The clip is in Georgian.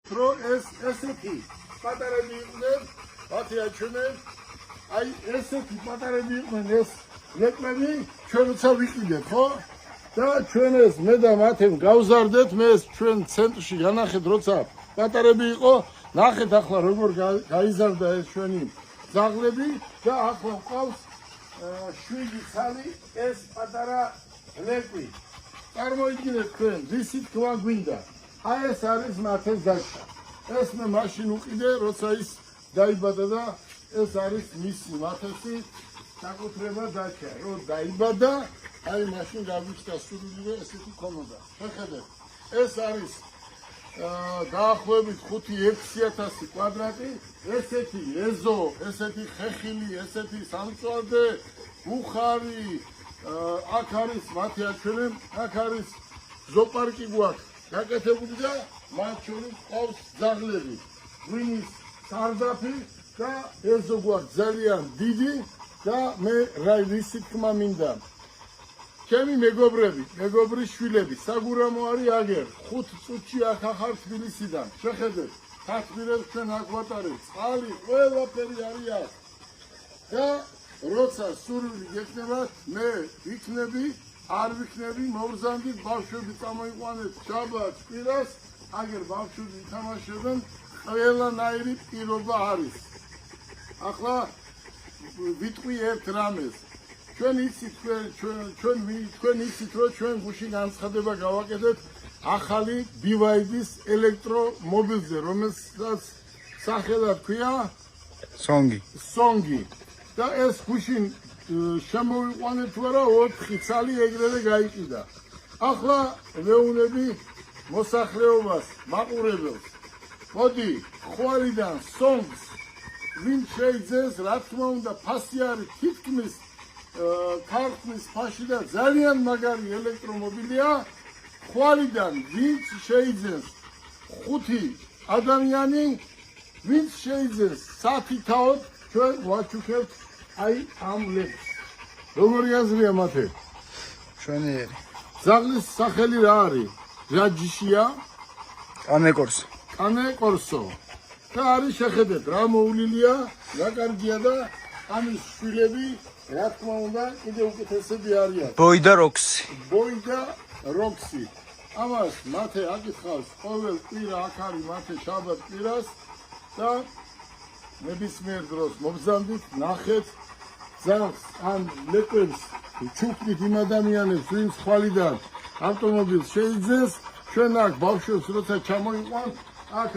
Pro ესეთი პატარები იყვნენ, მათი აჩვენენ, აი ესეთი პატარები იყვნენ ეს რეკლამი ჩვენცა ვიყიდეთ, ხო? და ჩვენ ეს მე და მათემ გავზარდეთ, მე ეს ჩვენ ცენტრში განახეთ, როცა პატარები იყო, ნახეთ ახლა როგორ გაიზარდა ეს ჩვენი ძაღლები და ახლა ყავს 7 ცალი ეს პატარა რეკლი. წარმოიდგინეთ თქვენ, ვისი თქვა გვინდა? აი ეს არის მათეს დაჭა. ეს მე მაშინ უყიდე, როცა ის დაიბადა და ეს არის მისი მათესი საკუთრება დაჭა. რო დაიბადა, აი მაშინ გაგვიჩნდა სრულიად ესეთი ქონოდა. შეხედეთ, ეს არის დაახლოებით 5-6000 კვადრატი, ესეთი ეზო, ესეთი ხეხილი, ესეთი სამწვავდე, ბუხარი, აქ არის მათი აჩვენენ, აქ არის ზოპარკი გვაქვს გაკეთებული და მათ შორის ყავს ძაღლები, ღვინის სარდაფი და ეზო გვაქვს ძალიან დიდი და მე რა ვისი თქმა მინდა. ჩემი მეგობრის შვილები, საგურამო არის აგერ, 5 წუთში აქ ახარ თბილისიდან. შეხედეთ, თათბირებს ჩვენ აქ ვატარებთ, წყალი, ყველაფერი არის აქ. და როცა სურვილი გექნებათ, მე ვიქნები, არ ვიქნები, მოვზანდით, ბავშვები წამოიყვანეთ შაბათს, კვირას, აგერ ბავშვები ითამაშებენ, ყველანაირი პირობა არის. ახლა ვიტყვი ერთ რამეს. ჩვენ იცით, თქვენ იცით, რომ ჩვენ გუშინ განცხადება გავაკეთეთ ახალი BYD-ის ელექტრომობილზე, რომელსაც სახელად ქვია Songi. და ეს გუშინ შემოვიყვანეთ თუ არა 4 ცალი ეგრევე გაიყიდა. ახლა ვეუბნები მოსახლეობას, მაყურებელს. მოდი, ხვალიდან Songs ვინ შეიძენს, რა თქმა უნდა, ფასი არის თითქმის ქართლის ფაში და ძალიან მაგარი ელექტრომობილია. ხვალიდან ვინც შეიძენს 5 ადამიანი, ვინც შეიძენს საფითაოდ ჩვენ ვაჩუქებთ აი ამ ლებს. როგორი აზრია მათე? შვენიერი. ძაღლის სახელი რა არის? რაჯიშია? კანე კორსო. და არის შეხედეთ, რა მოვლილია, რა კარგია და ამის შვილები, რა თქმა უნდა, კიდე უკეთესები არიან. ბოიდა როქსი. ამას მათე აკითხავს ყოველ კვირა აქ არის მათე შაბათ კვირას და ნებისმიერ დროს მოგზავნით, ნახეთ ძაღლს ან ლეკვებს ჩუქნით იმ ადამიანებს, ვინც ხვალიდან ავტომობილს შეიძენს, ჩვენ აქ ბავშვებს როცა ჩამოიყვანთ, აქ